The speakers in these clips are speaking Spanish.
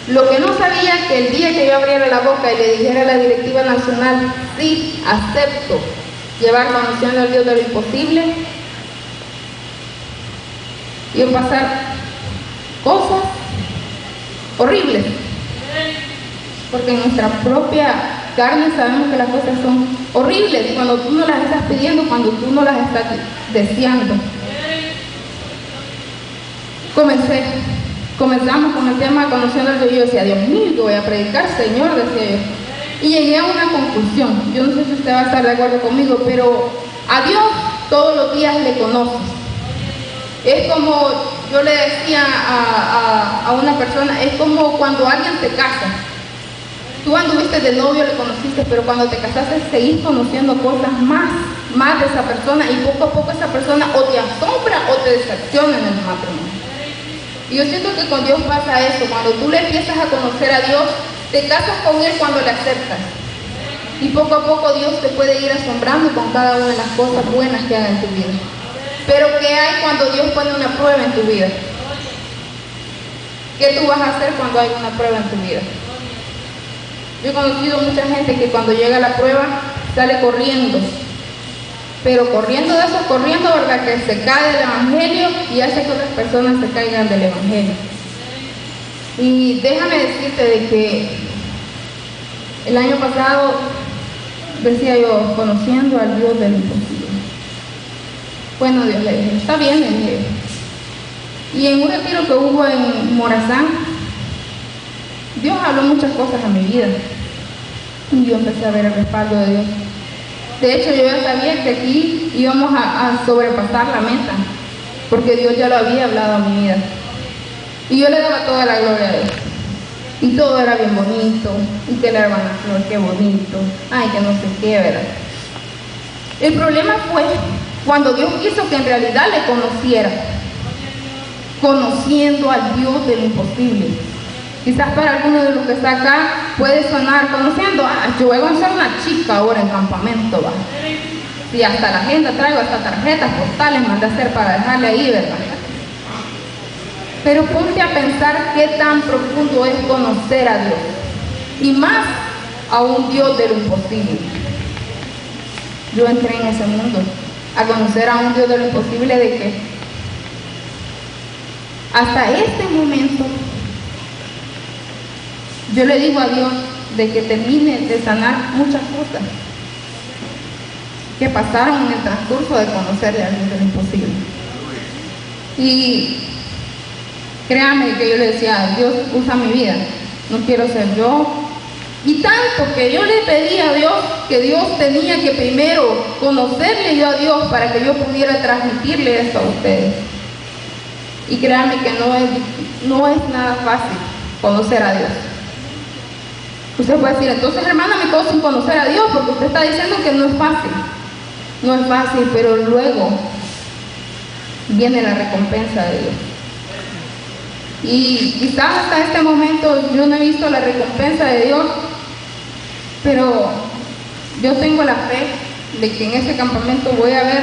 Lo que no sabía, que el día que yo abriera la boca y le dijera a la directiva nacional, sí, acepto llevar conociendo al Dios de lo imposible, iban a pasar cosas horribles, porque en nuestra propia carne sabemos que las cosas son horribles cuando tú no las estás pidiendo, cuando tú no las estás deseando. Comenzamos con el tema conociendo al Dios. Yo decía, Dios mío, que voy a predicar, Señor, decía yo. Y llegué a una conclusión. Yo no sé si usted va a estar de acuerdo conmigo, pero a Dios todos los días le conoces. Es como, yo le decía a una persona, es como cuando alguien te casa. Tú anduviste de novio, le conociste, pero cuando te casaste seguís conociendo cosas más de esa persona, y poco a poco esa persona o te asombra o te decepciona en el matrimonio. Y yo siento que con Dios pasa eso. Cuando tú le empiezas a conocer a Dios, te casas con Él cuando le aceptas. Y poco a poco Dios te puede ir asombrando con cada una de las cosas buenas que haga en tu vida. Pero ¿qué hay cuando Dios pone una prueba en tu vida? ¿Qué tú vas a hacer cuando hay una prueba en tu vida? Yo he conocido mucha gente que cuando llega la prueba sale corriendo. Pero corriendo de eso, corriendo, ¿verdad? Que se cae del Evangelio y hace que otras personas se caigan del Evangelio. Y déjame decirte de que el año pasado, decía yo, conociendo al Dios del imposible. Bueno, Dios, le dije, está bien, le dije. Y en un retiro que hubo en Morazán, Dios habló muchas cosas a mi vida. Y yo empecé a ver el respaldo de Dios. De hecho, yo ya sabía que aquí íbamos a sobrepasar la meta, porque Dios ya lo había hablado a mi vida. Y yo le daba toda la gloria a Dios. Y todo era bien bonito, y que la hermana Flor, qué bonito, ay, que no sé qué, ¿verdad? El problema fue cuando Dios quiso que en realidad le conociera, conociendo al Dios del imposible. Quizás para alguno de los que está acá puede sonar conociendo, yo voy a ser una chica ahora en campamento, va. Y hasta la agenda traigo, hasta tarjetas postales mandé a hacer para dejarle ahí, ¿verdad? Pero ponte a pensar qué tan profundo es conocer a Dios, y más a un Dios de lo imposible. Yo entré en ese mundo, a conocer a un Dios de lo imposible, de que hasta este momento yo le digo a Dios de que termine de sanar muchas cosas que pasaron en el transcurso de conocerle a Dios de lo imposible. Y créame que yo le decía, Dios, usa mi vida, no quiero ser yo. Y tanto que yo le pedí a Dios que Dios tenía que primero conocerle yo a Dios para que yo pudiera transmitirle esto a ustedes. Y créanme que no es nada fácil conocer a Dios. Usted puede decir, entonces hermana, me quedo sin conocer a Dios, porque usted está diciendo que no es fácil. No es fácil, pero luego viene la recompensa de Dios. Y quizás hasta este momento yo no he visto la recompensa de Dios, pero yo tengo la fe de que en ese campamento voy a ver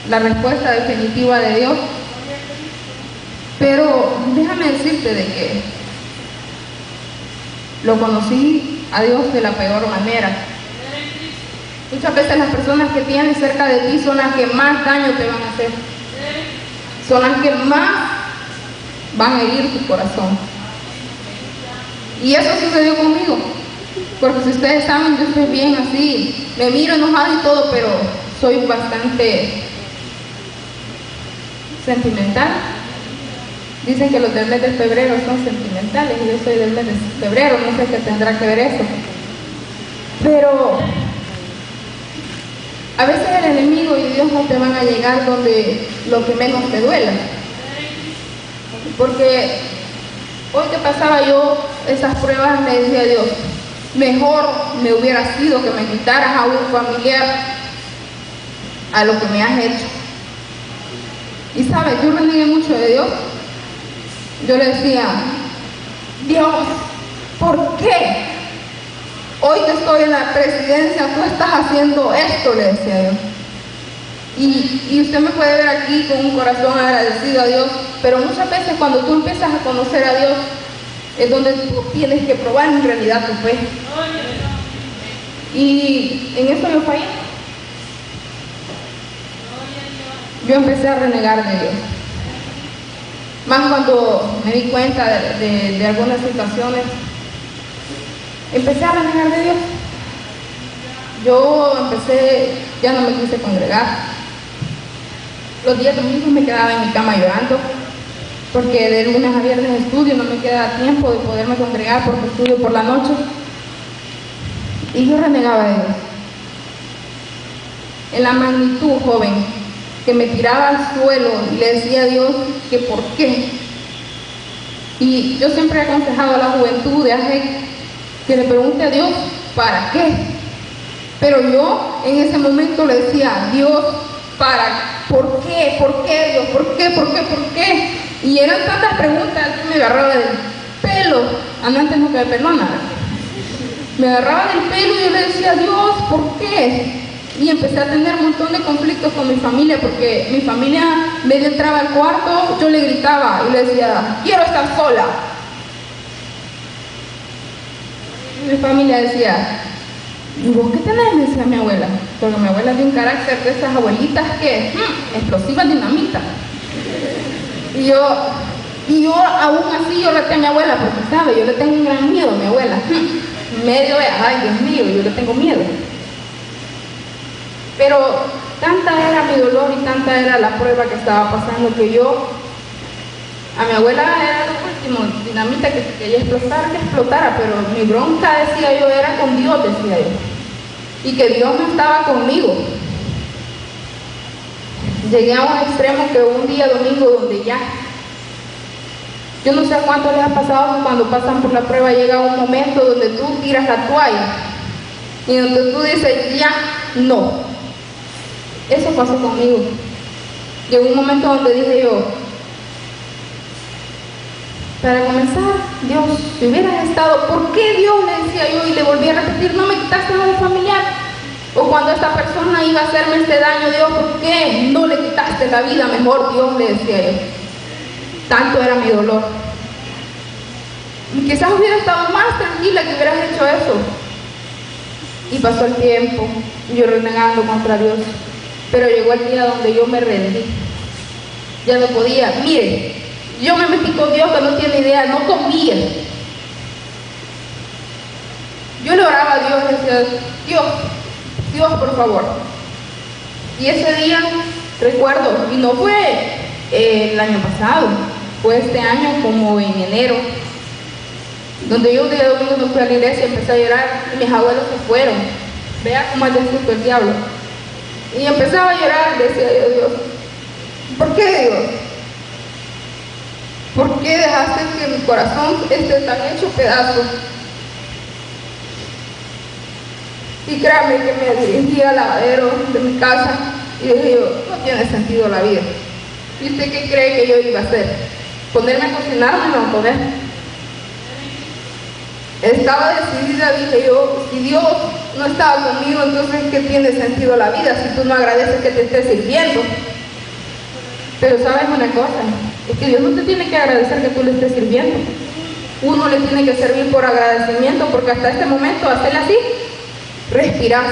la respuesta definitiva de Dios. Pero déjame decirte de que lo conocí a Dios de la peor manera. Muchas veces las personas que tienes cerca de ti son las que más daño te van a hacer. Son las que más van a herir tu corazón. Y eso sucedió conmigo. Porque si ustedes saben, yo estoy bien así. Me miro enojado y todo, pero soy bastante sentimental. Dicen que los del mes de febrero son sentimentales y yo soy del mes de febrero, no sé qué tendrá que ver eso. Pero a veces el enemigo y Dios no te van a llegar donde lo que menos te duela. Porque hoy que pasaba yo esas pruebas, le decía a Dios, mejor me hubiera sido que me quitaras a un familiar a lo que me has hecho. Y sabes, yo renegué mucho de Dios. Yo le decía, Dios, ¿por qué hoy que estoy en la presidencia tú estás haciendo esto? Le decía yo. Y usted me puede ver aquí con un corazón agradecido a Dios, pero muchas veces cuando tú empiezas a conocer a Dios, es donde tú tienes que probar en realidad tu fe. Y en eso yo fallé. Yo empecé a renegar de Dios. Más cuando me di cuenta de algunas situaciones, empecé a renegar de Dios. Yo empecé, ya no me quise congregar. Los días domingos me quedaba en mi cama llorando, porque de lunes a viernes estudio, no me queda tiempo de poderme congregar porque estudio por la noche. Y yo renegaba de Dios. En la magnitud, joven, que me tiraba al suelo y le decía a Dios que por qué. Y yo siempre he aconsejado a la juventud de AGEC que le pregunte a Dios ¿para qué? Pero yo en ese momento le decía, Dios, ¿por qué? ¿Por qué, Dios? ¿Por qué? ¿Por qué? ¿Por qué? Y eran tantas preguntas que me agarraba del pelo. Antes no que me perdona. Me agarraba del pelo y yo le decía, Dios, ¿por qué? Y empecé a tener un montón de conflictos con mi familia, porque mi familia medio entraba al cuarto, yo le gritaba y le decía, quiero estar sola. Y mi familia decía, ¿y vos qué tenés? Me decía mi abuela, porque mi abuela tiene un carácter de esas abuelitas que, explosivas, dinamita. Y yo aún así yo reté a mi abuela, porque sabe, yo le tengo un gran miedo a mi abuela. Medio es, ay Dios mío, yo le tengo miedo. Pero tanta era mi dolor y tanta era la prueba que estaba pasando que yo, a mi abuela era lo último, dinamita que quería explotar, que explotara, pero mi bronca, decía yo, era con Dios, decía yo, y que Dios no estaba conmigo. Llegué a un extremo que un día domingo donde ya, yo no sé a cuánto les ha pasado que cuando pasan por la prueba llega un momento donde tú tiras la toalla y donde tú dices, ya, no. Eso pasó conmigo. Llegó un momento donde dije yo, para comenzar, Dios, si hubieras estado, ¿por qué Dios? Le decía yo y le volví a repetir, no me quitaste a mi familiar. O cuando esta persona iba a hacerme este daño, Dios, ¿por qué no le quitaste la vida? Mejor, Dios, le decía yo. Tanto era mi dolor. Y quizás hubiera estado más tranquila que hubieras hecho eso. Y pasó el tiempo, yo renegando contra Dios. Pero llegó el día donde yo me rendí. Ya no podía. Mire, yo me metí con Dios que no tiene idea, no comía. Yo le oraba a Dios y decía, Dios, por favor. Y ese día, recuerdo, y no fue el año pasado, fue este año como en enero, donde yo un día domingo no fui a la iglesia y empecé a llorar y mis abuelos se fueron. Vea cómo es de astuto el diablo. Y empezaba a llorar, decía yo, Dios, ¿por qué, Dios? ¿Por qué dejaste que mi corazón esté tan hecho pedazos? Y créame que me dirigí al lavadero de mi casa y dije yo, no tiene sentido la vida. ¿Y usted qué cree que yo iba a hacer? ¿Ponerme a cocinarme? No, poner. Estaba decidida, dije yo, si Dios no estaba conmigo, entonces ¿qué tiene sentido la vida si tú no agradeces que te estés sirviendo? Pero sabes una cosa, es que Dios no te tiene que agradecer que tú le estés sirviendo. Uno le tiene que servir por agradecimiento, porque hasta este momento, hacerle así, respirar.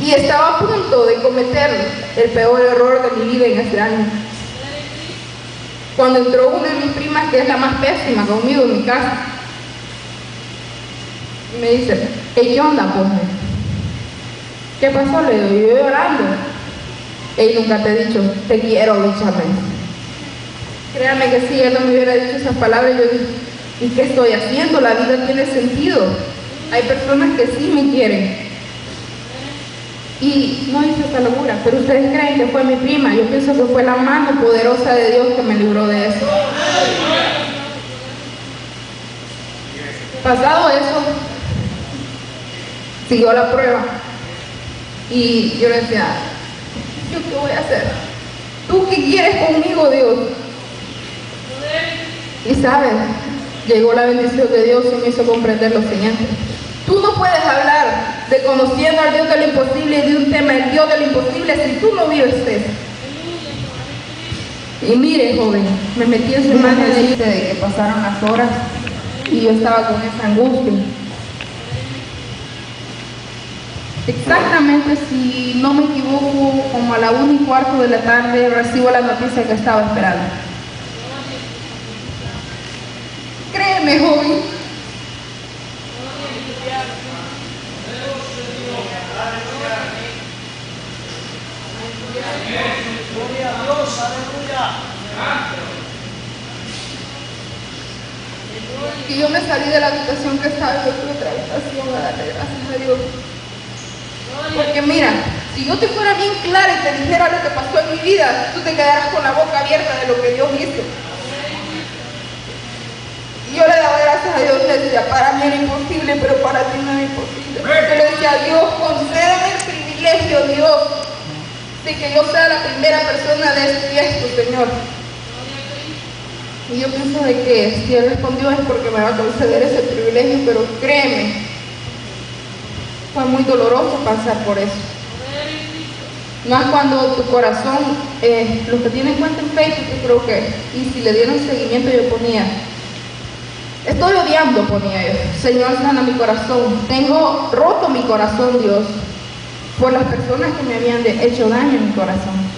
Y estaba a punto de cometer el peor error de mi vida en este año. Cuando entró una de mis primas, que es la más pésima conmigo en mi casa, y me dice, hey, ¿qué onda, pues? ¿Qué pasó? Le digo, yo llorando. Ey, nunca te he dicho, te quiero, bichame. Créanme que si él no me hubiera dicho esas palabras, yo dije, ¿y qué estoy haciendo? La vida tiene sentido. Hay personas que sí me quieren. Y no hice esa locura, pero ustedes creen que fue mi prima. Yo pienso que fue la mano poderosa de Dios que me libró de eso. Pasado eso, siguió la prueba. Y yo le decía, ¿yo qué voy a hacer? ¿Tú qué quieres conmigo, Dios? Y sabes, llegó la bendición de Dios y me hizo comprender lo siguiente. Tú no puedes hablar de conociendo al Dios de lo imposible y de un tema, el Dios de lo imposible, si tú no vives eso. Y mire, joven, me metí en semana de que pasaron las horas y yo estaba con esa angustia. Exactamente, si no me equivoco, como a la 1:15 de la tarde recibo la noticia que estaba esperando. Créeme, joven. Gloria a Dios, aleluya. Y yo me salí de la habitación que estaba, yo fui a otra habitación a darle gracias a Dios. Porque mira, si yo te fuera bien clara y te dijera lo que pasó en mi vida, tú te quedarás con la boca abierta de lo que Dios hizo. Y yo le daba gracias a Dios, le decía, para mí era imposible, pero para ti no era imposible. Yo le decía, Dios, concédeme el privilegio, Dios, de que yo sea la primera persona de esto y esto, Señor. Y yo pienso de que si Él respondió es porque me va a conceder ese privilegio, pero créeme, fue muy doloroso pasar por eso. Más cuando tu corazón, los que tienen cuenta en Facebook, yo creo que, y si le dieron seguimiento, yo ponía, estoy odiando, ponía yo, Señor, sana mi corazón, tengo roto mi corazón, Dios, por las personas que me habían hecho daño en mi corazón.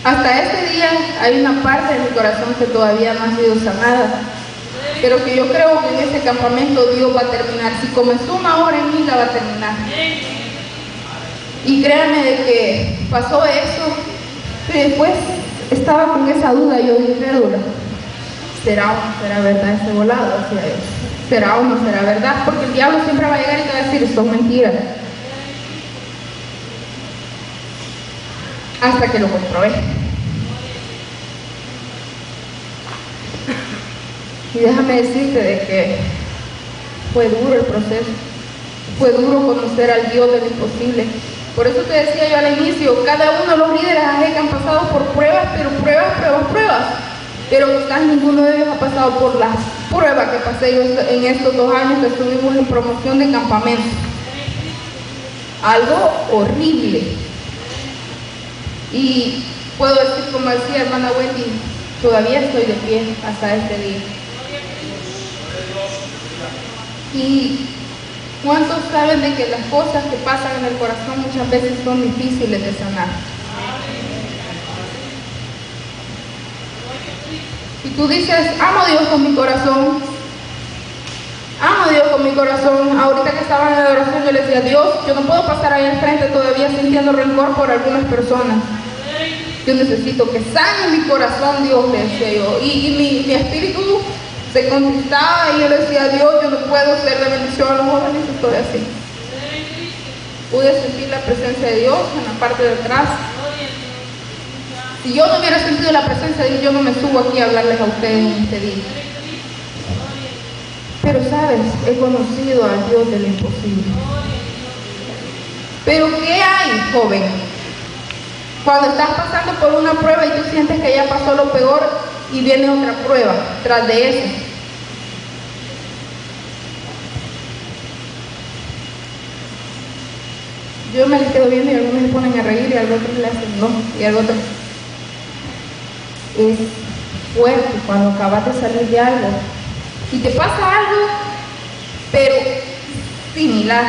Hasta este día hay una parte de mi corazón que todavía no ha sido sanada, pero que yo creo que en ese campamento Dios va a terminar. Si comenzó una hora en mí, la va a terminar. Y créanme de que pasó eso, y después estaba con esa duda, yo dije, incrédula, ¿será o no será verdad ese volado hacia Dios? ¿Será o no será verdad? Porque el diablo siempre va a llegar y te va a decir, esto es mentira. Hasta que lo comprobé. Y déjame decirte de que fue duro el proceso, fue duro conocer al Dios de lo imposible. Por eso te decía yo al inicio, cada uno de los líderes que han pasado por pruebas, pero pruebas. Pero quizás ninguno de ellos ha pasado por las pruebas que pasé yo en estos 2 años que estuvimos en promoción de campamento. Algo horrible. Y puedo decir, como decía hermana Wendy, todavía estoy de pie hasta este día. Y ¿cuántos saben de que las cosas que pasan en el corazón muchas veces son difíciles de sanar? Y tú dices, amo a Dios con mi corazón, amo a Dios con mi corazón. Ahorita que estaba en la oración yo le decía, Dios, yo no puedo pasar ahí al frente todavía sintiendo rencor por algunas personas. Yo necesito que sane mi corazón, Dios, le decía yo. Y mi espíritu se contristaba y yo le decía, Dios, yo no puedo ser de bendición a los jóvenes, estoy así. Pude sentir la presencia de Dios en la parte de atrás. Si yo no hubiera sentido la presencia de Dios, yo no me subo aquí a hablarles a ustedes en este día. Pero sabes, he conocido al Dios de lo imposible. Pero ¿qué hay, joven? Cuando estás pasando por una prueba y tú sientes que ya pasó lo peor y viene otra prueba tras de esa. Yo me les quedo viendo y algunos se ponen a reír y algunos le hacen no, y algunos. Es fuerte cuando acabas de salir de algo y te pasa algo, pero similar.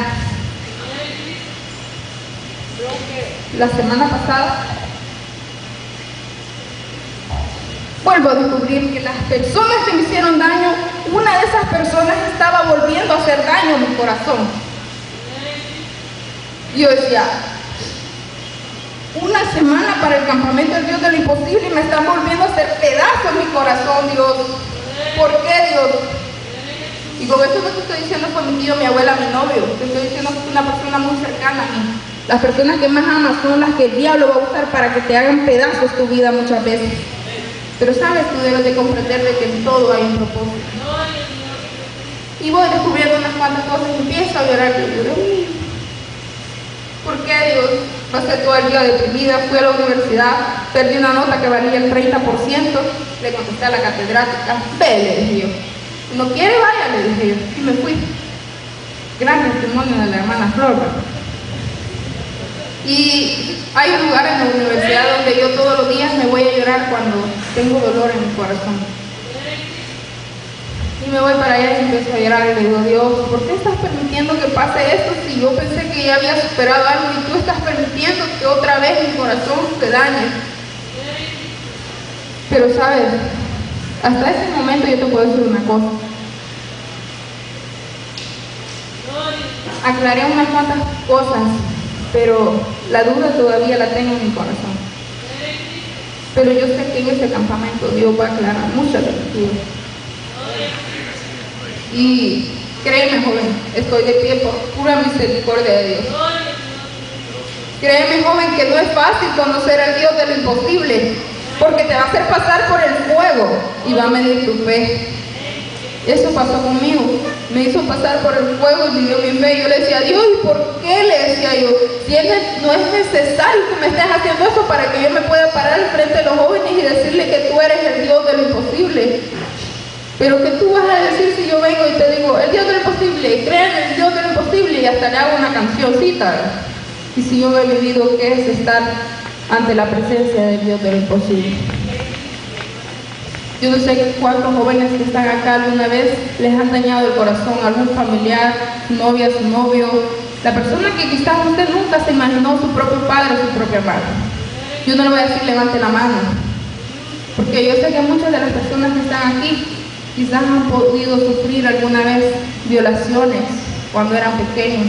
Creo que la semana pasada vuelvo a descubrir que las personas que me hicieron daño, una de esas personas estaba volviendo a hacer daño a mi corazón. Y yo decía, una semana para el campamento del Dios de lo imposible y me están volviendo a hacer pedazos mi corazón, Dios. ¿Por qué, Dios? Y con esto que te estoy diciendo fue mi tío, mi abuela, mi novio. Te estoy diciendo que es una persona muy cercana a mí. Las personas que más amas son las que el diablo va a usar para que te hagan pedazos tu vida muchas veces. Pero sabes, tú debes de comprender de que en todo hay un propósito. Y voy descubriendo unas cuantas cosas y empiezo a llorar. ¿Por qué, Dios? Pasé todo el día deprimida, fui a la universidad, perdí una nota que valía el 30%, le contesté a la catedrática, ve, le dije yo. ¿No quiere? Vaya, le dije yo. Y me fui. Gran testimonio de la hermana Flor, ¿verdad? Y hay un lugar en la universidad donde yo todos los días me voy a llorar cuando tengo dolor en mi corazón. Y me voy para allá y empiezo a llorar y le digo, Dios, ¿por qué estás permitiendo que pase esto si yo pensé que ya había superado algo y tú estás permitiendo que otra vez mi corazón se dañe? Pero sabes, hasta ese momento yo te puedo decir una cosa. Aclaré unas cuantas cosas, pero la duda todavía la tengo en mi corazón. Pero yo sé que en este campamento Dios va a aclarar muchas de las dudas. Y créeme, joven, estoy de pie por pura misericordia de Dios. Créeme, joven, que no es fácil conocer al Dios de lo imposible, porque te va a hacer pasar por el fuego y va a medir tu fe. Eso pasó conmigo, me hizo pasar por el fuego y midió mi fe. Yo le decía, Dios, ¿y por qué? Le decía yo, si no es necesario que me estés haciendo eso para que yo me pueda parar frente de los jóvenes y decirle que tú eres el Dios de lo imposible. Pero ¿qué tú vas a decir si yo vengo y te digo, el Dios de lo imposible, creen en el Dios de lo imposible, y hasta le hago una cancioncita? Y si yo he vivido, ¿qué es estar ante la presencia del Dios de lo imposible? Yo no sé cuántos jóvenes que están acá alguna vez les han dañado el corazón a algún familiar, su novia, su novio, la persona que quizás usted nunca se imaginó, su propio padre o su propia madre. Yo no le voy a decir levante la mano, porque yo sé que muchas de las personas que están aquí quizás han podido sufrir alguna vez violaciones cuando eran pequeños.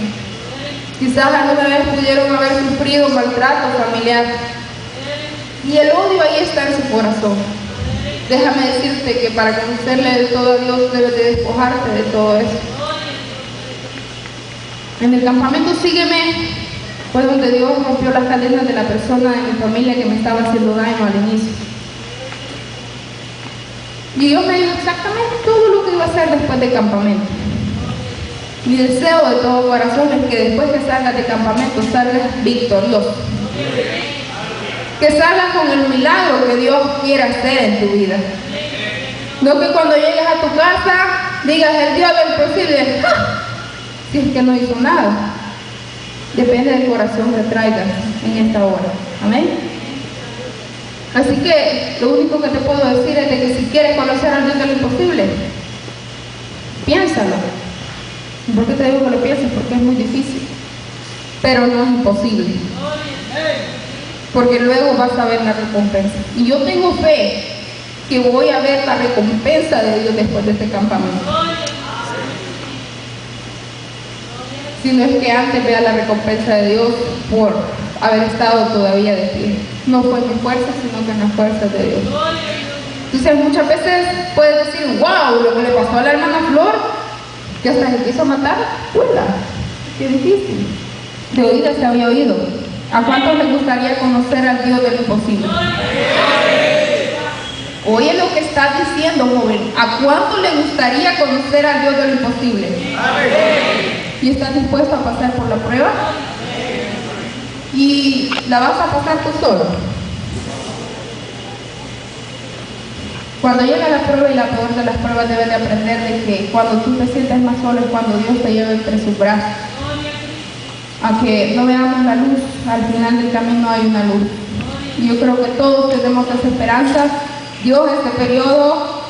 Quizás alguna vez pudieron haber sufrido maltrato familiar. Y el odio ahí está en su corazón. Déjame decirte que para conocerle de todo a Dios debes de despojarte de todo eso. En el campamento Sígueme fue donde Dios rompió las cadenas de la persona de mi familia que me estaba haciendo daño al inicio. Y Dios me dijo exactamente todo lo que iba a hacer después del campamento. Mi deseo de todo corazón es que después que salgas de campamento salgas victorioso. Que salgas con el milagro que Dios quiere hacer en tu vida. No que cuando llegues a tu casa digas el Dios del imposible, ¡ja!, si es que no hizo nada. Depende del corazón que traigas en esta hora. Amén. Así que lo único que te puedo decir es de que si quieres conocer al Dios de lo imposible, piénsalo. ¿Por qué te digo que lo pienses? Porque es muy difícil, pero no es imposible, porque luego vas a ver la recompensa. Y yo tengo fe que voy a ver la recompensa de Dios después de este campamento. Si no es que antes vea la recompensa de Dios por haber estado todavía de pie. No fue mi fuerza, sino que en las fuerzas de Dios. Entonces muchas veces puedes decir, wow, lo que le pasó a la hermana Flor, que hasta se quiso matar, ¡huela! ¡Qué difícil! De oídas se había oído. ¿A cuántos les gustaría conocer al Dios de lo imposible? Oye lo que estás diciendo, joven. ¿A cuánto le gustaría conocer al Dios de lo imposible? ¿Y estás dispuesto a pasar por la prueba? ¿Y la vas a pasar tú solo? Cuando llega la prueba, y la peor de las pruebas, debes de aprender de que cuando tú te sientes más solo es cuando Dios te lleva entre sus brazos. Aunque no veamos la luz, al final del camino hay una luz. Y yo creo que todos tenemos esa esperanza. Dios, este periodo,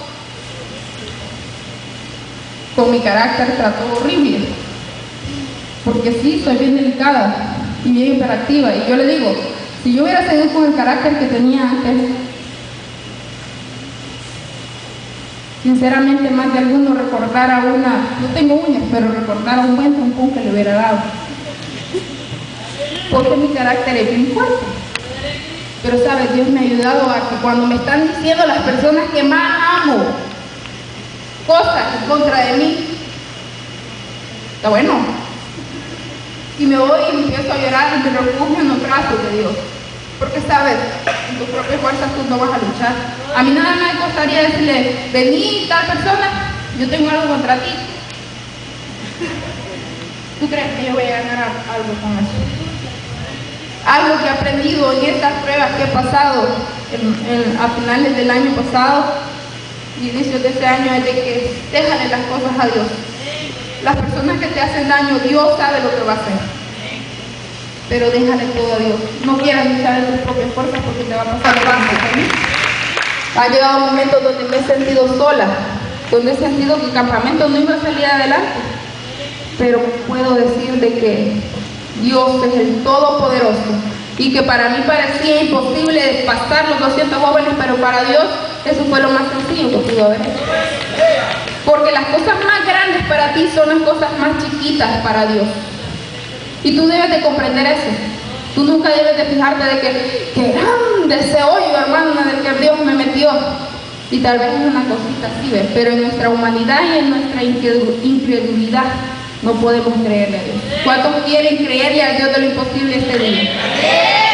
con mi carácter trató horrible. Porque sí, soy bien delicada y bien hiperactiva. Y yo le digo, si yo hubiera seguido con el carácter que tenía antes, sinceramente más de alguno recordara no tengo uñas, pero recordara un buen trompón que le hubiera dado. Porque mi carácter es bien fuerte. Pero sabes, Dios me ha ayudado a que cuando me están diciendo las personas que más amo cosas en contra de mí, está bueno. Y me voy y empiezo a llorar y me refugio en los brazos de Dios. Porque sabes, en tus propias fuerzas tú no vas a luchar. A mí nada me costaría decirle, vení tal persona, yo tengo algo contra ti. ¿Tú crees que yo voy a ganar algo con eso? Algo que he aprendido en estas pruebas que he pasado a finales del año pasado y inicios de este año es de que déjale las cosas a Dios. Las personas que te hacen daño, Dios sabe lo que va a hacer. pero déjale todo a Dios. No quieras luchar en tus propias fuerzas porque te va a pasar lo mismo. Ha llegado momentos donde me he sentido sola, donde he sentido que el campamento no iba a salir adelante, pero puedo decir de que Dios es el Todopoderoso y que para mí parecía imposible pasar los 200 jóvenes, pero para Dios eso fue lo más sencillo que pudo haber. Porque las cosas más grandes para ti son las cosas más chiquitas para Dios. Y tú debes de comprender eso. Tú nunca debes de fijarte de que grande ese hoyo, hermana, del que Dios me metió. Y tal vez es una cosita así, ¿ves? Pero en nuestra humanidad y en nuestra incredulidad no podemos creerle a Dios. ¿Cuántos quieren creerle al Dios de lo imposible este día?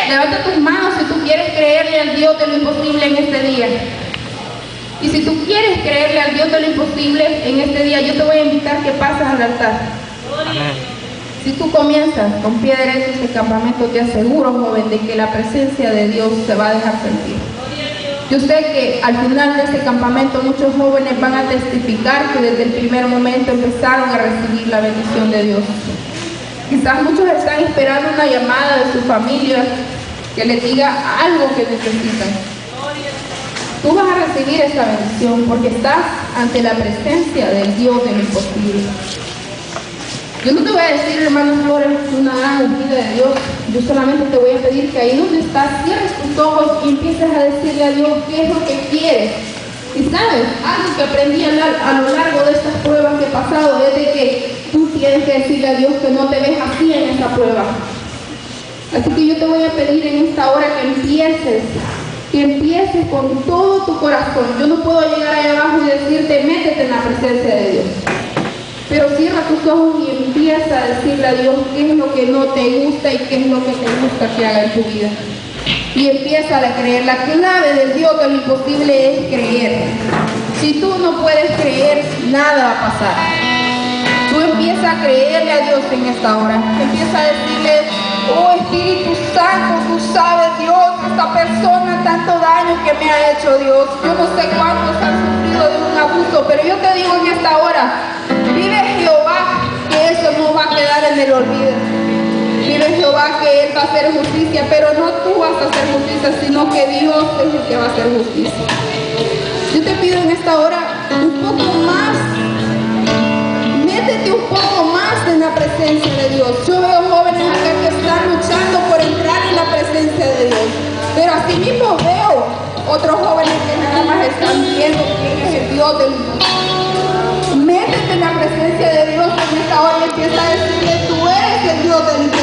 Levanta tus manos si tú quieres creerle al Dios de lo imposible en este día. Y si tú quieres creerle al Dios de lo imposible en este día, yo te voy a invitar que pases al altar. Amén. Si tú comienzas con pie derecho ese campamento, te aseguro, joven, de que la presencia de Dios se va a dejar sentir. Yo sé que al final de este campamento muchos jóvenes van a testificar que desde el primer momento empezaron a recibir la bendición de Dios. Quizás muchos están esperando una llamada de su familia que les diga algo que necesitan. Tú vas a recibir esa bendición porque estás ante la presencia del Dios de lo imposible. Yo no te voy a decir, hermano Flores, una gran ungida de Dios. Yo solamente te voy a pedir que ahí donde estás, cierres tus ojos y empieces a decirle a Dios qué es lo que quieres. Y sabes, algo que aprendí a lo largo de estas pruebas que he pasado es de que tú tienes que decirle a Dios que no te ves así en esta prueba. Así que yo te voy a pedir en esta hora que empieces con todo tu corazón. Yo no puedo llegar allá abajo y decirte, métete en la presencia de Dios. Pero cierra tus ojos y empieza a decirle a Dios qué es lo que no te gusta y qué es lo que te gusta que haga en tu vida. Y empieza a creer. La clave del Dios de lo imposible es creer. Si tú no puedes creer, nada va a pasar. Tú empieza a creerle a Dios en esta hora. Empieza a decirle, oh Espíritu Santo, tú sabes, Dios, esta persona tanto daño que me ha hecho, Dios. Yo no sé cuántos han sufrido de un abuso, pero yo te digo en esta hora, vive Jehová, que eso no va a quedar en el olvido. Vive Jehová, que Él va a hacer justicia, pero no tú vas a hacer justicia, sino que Dios es el que va a hacer justicia. Yo te pido en esta hora un poco más, métete un poco más en la presencia de Dios. Yo veo jóvenes acá que están luchando por entrar en la presencia de Dios, pero así mismo veo otros jóvenes que nada más están viendo quién es el Dios del mundo. Métete en la presencia de Dios en esta hora y empieza a decirle, tú eres el Dios del mundo.